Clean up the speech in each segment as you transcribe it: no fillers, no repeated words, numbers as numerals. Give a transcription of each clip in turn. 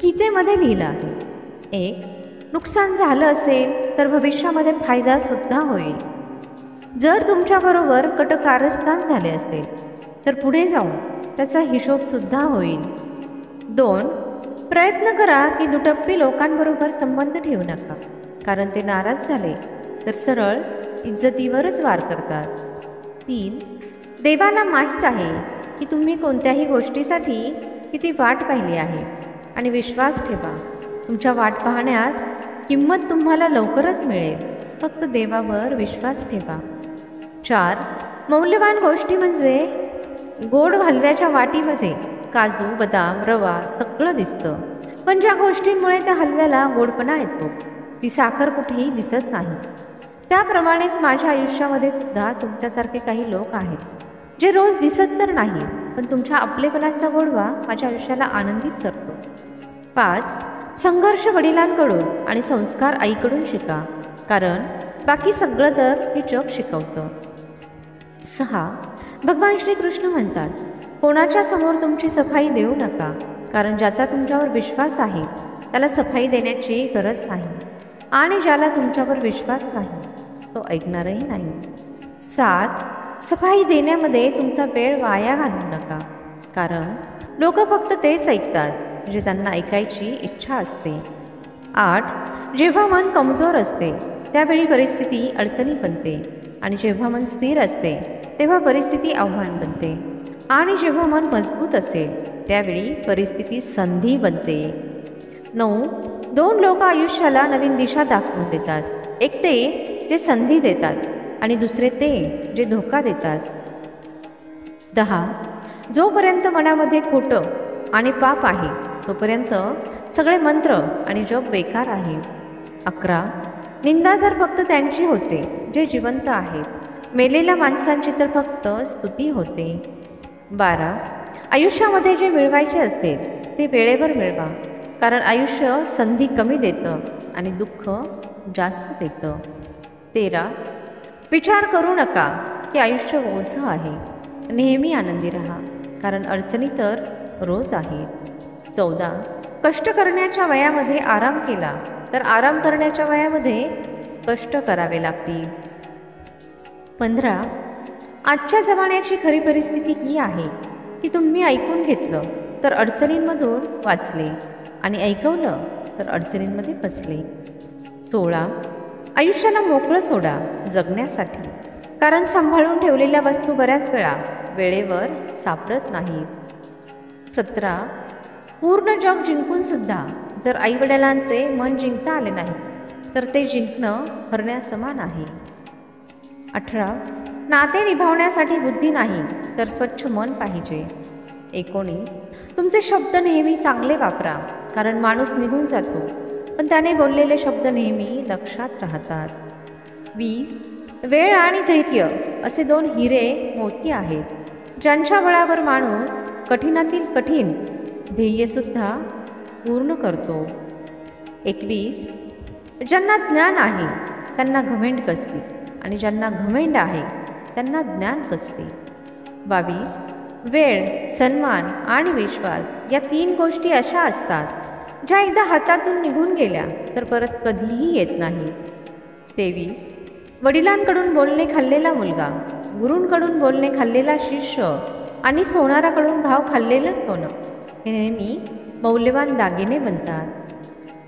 गीतेमध्ये लिहिलं आहे, एक, नुकसान झालं असेल तर भविष्यामध्ये फायदा सुद्धा होईल. जर तुमच्याबरोबर कटकारस्थान झाले असेल तर पुढे जाऊन त्याचा हिशोब सुद्धा होईल. 2, प्रयत्न करा की दुटप्पी लोकांबरोबर संबंध ठेवू नका, कारण ते नाराज झाले तर सरळ इज्जतीवरच वार करतात. 3, देवाला माहीत आहे की तुम्ही कोणत्याही गोष्टीसाठी किती वाट पाहिली आहे आणि विश्वास ठेवा, तुमच्या वाट पाहण्यात किंमत तुम्हाला लवकरच मिळेल. फक्त देवावर विश्वास ठेवा. 4, मौल्यवान गोष्टी म्हणजे गोड हलव्याच्या वाटीमध्ये काजू, बदाम, रवा सगळं दिसतं, पण ज्या गोष्टींमुळे त्या हलव्याला गोडपणा येतो ती साखर कुठेही दिसत नाही. त्याप्रमाणेच माझ्या आयुष्यामध्ये सुद्धा तुमच्यासारखे काही लोक आहेत जे रोज दिसत तर नाही, पण तुमच्या आपलेपणाचा गोडवा माझ्या आयुष्याला आनंदित करतो. 5, संघर्ष वडिलांकडून आणि संस्कार आईकडून शिका, कारण बाकी सगळं तर हे जग शिकवतं. 6, भगवान श्रीकृष्ण म्हणतात, कोणाच्या समोर तुमची सफाई देऊ नका, कारण ज्याचा तुमच्यावर विश्वास आहे त्याला सफाई देण्याची गरज नाही, आणि ज्याला तुमच्यावर विश्वास नाही तो ऐकणारही नाही. 7, सफाई देण्यामध्ये तुमचा वेळ वाया घालवू नका, कारण लोक फक्त तेच ऐकतात जे त्यांना ऐकायची इच्छा असते. 8, जेव्हा मन कमजोर असते त्यावेळी परिस्थिती अडचणी बनते, आणि जेव्हा मन स्थिर असते तेव्हा परिस्थिती आव्हान बनते, आणि जेव्हा मन मजबूत असेल त्यावेळी परिस्थिती संधी बनते. 9, 2 लोक आयुष्याला नवीन दिशा दाखवून देतात, एक ते जे संधी देतात आणि दुसरे ते जे धोका देतात. 10, जोपर्यंत मनामध्ये खोटं आणि पाप आहे तोपर्यंत सगळे मंत्र आणि जप बेकार आहे. 11, निंदा तर फक्त त्यांची होते जे जिवंत आहेत, मेलेल्या माणसांची तर फक्त स्तुती होते. 12, आयुष्यामध्ये जे मिळवायचे असेल ते वेळेवर मिळवा, कारण आयुष्य संधी कमी देतं आणि दुःख जास्त देतं. 13, विचार करू नका की आयुष्य ओझं आहे, नेहमी आनंदी राहा, कारण अडचणी तर रोज आहेत. 14, कष्ट करण्याच्या वयामध्ये आराम केला तर आराम करण्याच्या वयामध्ये कष्ट करावे लागतील. 15, आजच्या जमान्याची खरी परिस्थिती ही आहे की तुम्ही ऐकून घेतलं तर अडचणींमधून वाचले, आणि ऐकवलं तर अडचणींमध्ये फसले. 16, आयुष्याला मोकळं सोडा जगण्यासाठी, कारण सांभाळून ठेवलेल्या वस्तू बऱ्याच वेळा वेळेवर सापडत नाहीत. 17, पूर्ण जग जिंकूनसुद्धा जर आईवडिलांचे मन जिंकता आले नाही तर ते जिंकणं हरण्यासमान आहे. 18, नाते निभावण्यासाठी बुद्धी नाही तर स्वच्छ मन पाहिजे. 19, तुमचे शब्द नेहमी चांगले वापरा, कारण माणूस निघून जातो पण त्याने बोललेले शब्द नेहमी लक्षात राहतात. 20, वेळ आणि धैर्य असे 2 हिरे मोती आहेत, ज्यांच्या बळावर माणूस कठीणातील कठीण ध्येयसुद्धा पूर्ण करतो. 21, ज्यांना ज्ञान आहे त्यांना घमेंड कसली, आणि ज्यांना घमेंड आहे त्यांना ज्ञान कसले. 22, वेळ, सन्मान आणि विश्वास या 3 गोष्टी अशा असतात ज्या एकदा हातातून निघून गेल्या तर परत कधीही येत नाही. 23, वडिलांकडून बोलणे खाल्लेला मुलगा, गुरूंकडून बोलणे खाल्लेला शिष्य, आणि सोनाराकडून घाव खाल्लेलं सोनं हे नेहमी मौल्यवान दागिने बनतात.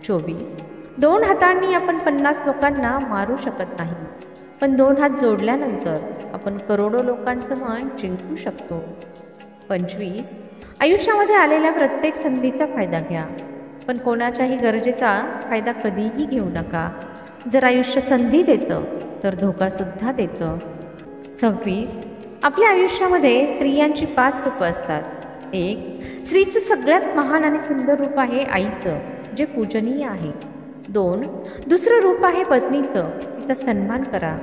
24, 2 हातांनी आपण 50 लोकांना मारू शकत नाही, पण 2 हात जोडल्यानंतर आपण करोडो लोकांचं मन जिंकू शकतो. 25, आयुष्यामध्ये आलेल्या प्रत्येक संधीचा फायदा घ्या, पण कोणाच्याही गरजेचा फायदा कधीही घेऊ नका. जर आयुष्य संधी देतं तर धोकासुद्धा देतं. 26, आपल्या आयुष्यामध्ये स्त्रियांची 5 रूपं असतात. 1, स्त्रीचं सगळ्यात महान आणि सुंदर रूप आहे आईचं, जे पूजनीय आहे. 2, दुसरं रूप आहे पत्नीचं, तिचा सन्मान करा.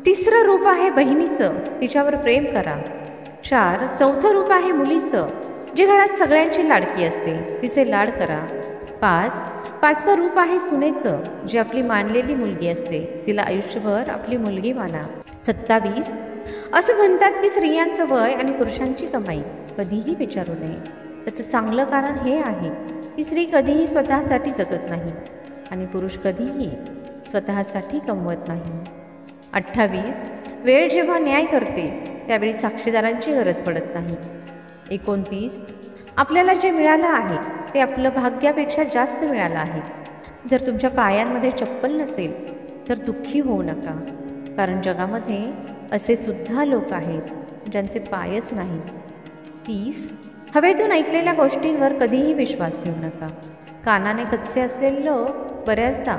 3रं रूप आहे बहिणीचं, तिच्यावर प्रेम करा. 4, चौथं रूप आहे मुलीचं, जे घरात सगळ्यांची लाडकी असते, तिचे लाड करा. 5, 5वं रूप आहे सुनेचं, जी आपली मानलेली मुलगी असते, तिला आयुष्यभर आपली मुलगी माना. 27, असं म्हणतात की स्त्रियांचं वय आणि पुरुषांची कमाई कधीही विचारू नये. त्याचं चांगलं कारण हे आहे की स्त्री कधीही स्वतःसाठी जगत नाही आणि पुरुष कधीही स्वतःसाठी कमवत नाही. 28 वेळ जेव्हा न्याय करते त्यावेळी साक्षीदारांची गरज पडत नाही. 29 आपल्याला जे मिळालं आहे ते आपलं भाग्यापेक्षा जास्त मिळालं आहे. जर तुमच्या पायांमध्ये चप्पल नसेल तर दुःखी होऊ नका, कारण जगामध्ये असे सुद्धा लोक आहेत ज्यांचे पायच नाही. 30 हवेतून ऐकलेल्या गोष्टींवर कधीही विश्वास ठेवू नका. कानाने कच्चे असलेले लोक बऱ्याचदा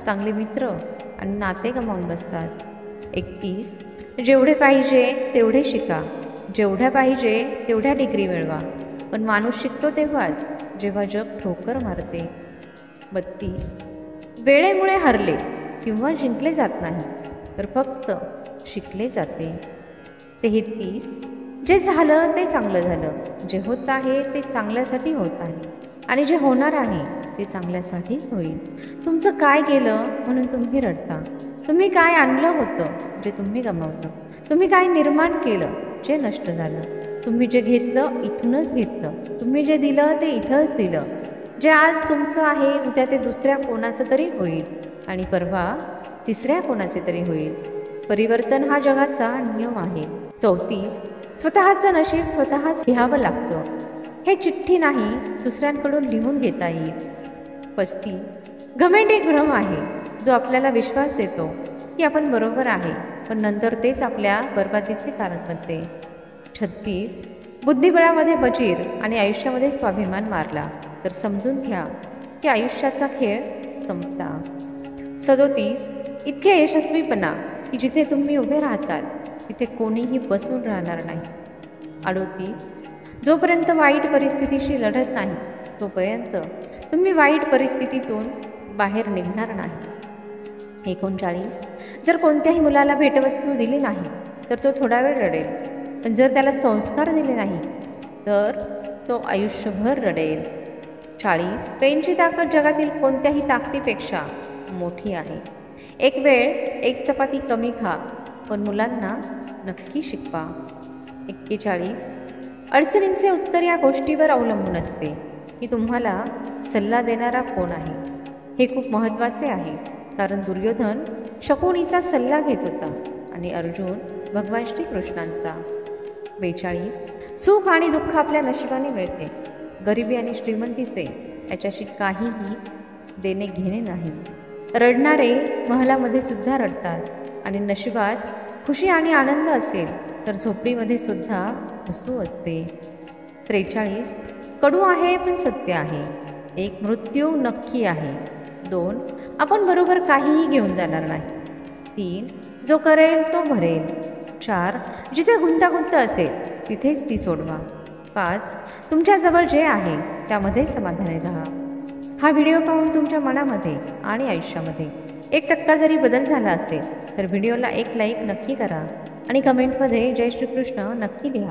चांगले मित्र आणि नाते गमावून बसतात. 31 जेवढे पाहिजे तेवढे शिका, जेवढ्या पाहिजे तेवढ्या डिग्री मिळवा, पण माणूस शिकतो तेव्हाच जेव्हा जग ठोकर मारते. 32 वेळेमुळे हरले किंवा जिंकले जात नाही, तर फक्त शिकले जाते. 33 जे झालं ते चांगलं झालं, जे होत आहे ते चांगल्यासाठी होत आहे आणि जे होणार आहे ते चांगल्यासाठीच होईल. तुमचं काय गेलं म्हणून तुम्ही रडता? तुम्ही काय आणलं होतं जे तुम्ही गमावलं? तुम्ही काय निर्माण केलं जे नष्ट झालं? तुम्ही जे घेतलं इथूनच घेतलं, तुम्ही जे दिलं ते इथंच दिलं. जे आज तुमचं आहे उद्या ते दुसऱ्या कोणाचं तरी होईल आणि परवा तिसऱ्या कोणाचे तरी होईल. परिवर्तन हा जगाचा नियम आहे. 34 स्वतःचं नशीब स्वतःच घ्यावं लागतं. हे चिठ्ठी नाही दुसऱ्यांकडून लिहून घेता येईल. 35 घमेंड एक भ्रम आहे जो आपल्याला विश्वास देतो की आपण बरोबर आहे, पण नंतर तेच आपल्या बरबादीचे कारण बनते. 36 बुद्धिबळामध्ये बजीर आणि आयुष्यामध्ये स्वाभिमान मारला तर समजून घ्या की आयुष्याचा खेळ संपला. 37 इतके यशस्वीपणा की जिथे तुम्ही उभे राहताल तिथे कोणीही बसून राहणार नाही. 38 जोपर्यंत वाईट परिस्थितीशी लढत नाही तोपर्यंत तुम्ही वाईट परिस्थितीतून बाहेर निघणार नाही. 39 जर कोणत्याही मुलाला भेटवस्तू दिली नाही तर तो थोडा वेळ रडेल, पण जर त्याला संस्कार दिले नाही तर तो आयुष्यभर रडेल. 40 पेनची ताकद जगातील कोणत्याही ताकदीपेक्षा मोठी आहे. एक वेळ एक चपाती कमी खा, पण मुलांना नक्की शिकवा. 41 अडचणींचे उत्तर या गोष्टीवर अवलंबून असते की तुम्हाला सल्ला देणारा कोण आहे. हे खूप महत्त्वाचे आहे, कारण दुर्योधन शकुनीचा सल्ला घेत होता आणि अर्जुन भगवान श्रीकृष्णांचा. 42 सुख आणि दुःख आपल्या नशिबाने मिळते. गरिबी आणि श्रीमंतीचे याच्याशी काहीही देणे घेणे नाही. रडणारे महलामध्ये सुद्धा रडतात आणि नशिबात खुशी आणि आनंद असेल तर झोपडीमध्ये सुद्धा हसू असते. 43 कडू आहे पण सत्य आहे. 1 मृत्यू नक्की आहे. 2 आपण बरोबर काहीही घेऊन जाणार नाही. 3 जो करेल तो भरेल. 4 जिथे गुंतागुंत असेल तिथेच ती सोडवा. 5 तुमच्याजवळ जे आहे त्यामध्ये समाधानी राहा. हा व्हिडिओ पाहून तुमच्या मनामध्ये आणि आयुष्यामध्ये 1% जरी बदल झाला असेल तर व्हिडिओला एक लाईक नक्की करा आणि कमेंटमध्ये जय श्रीकृष्ण नक्की लिहा.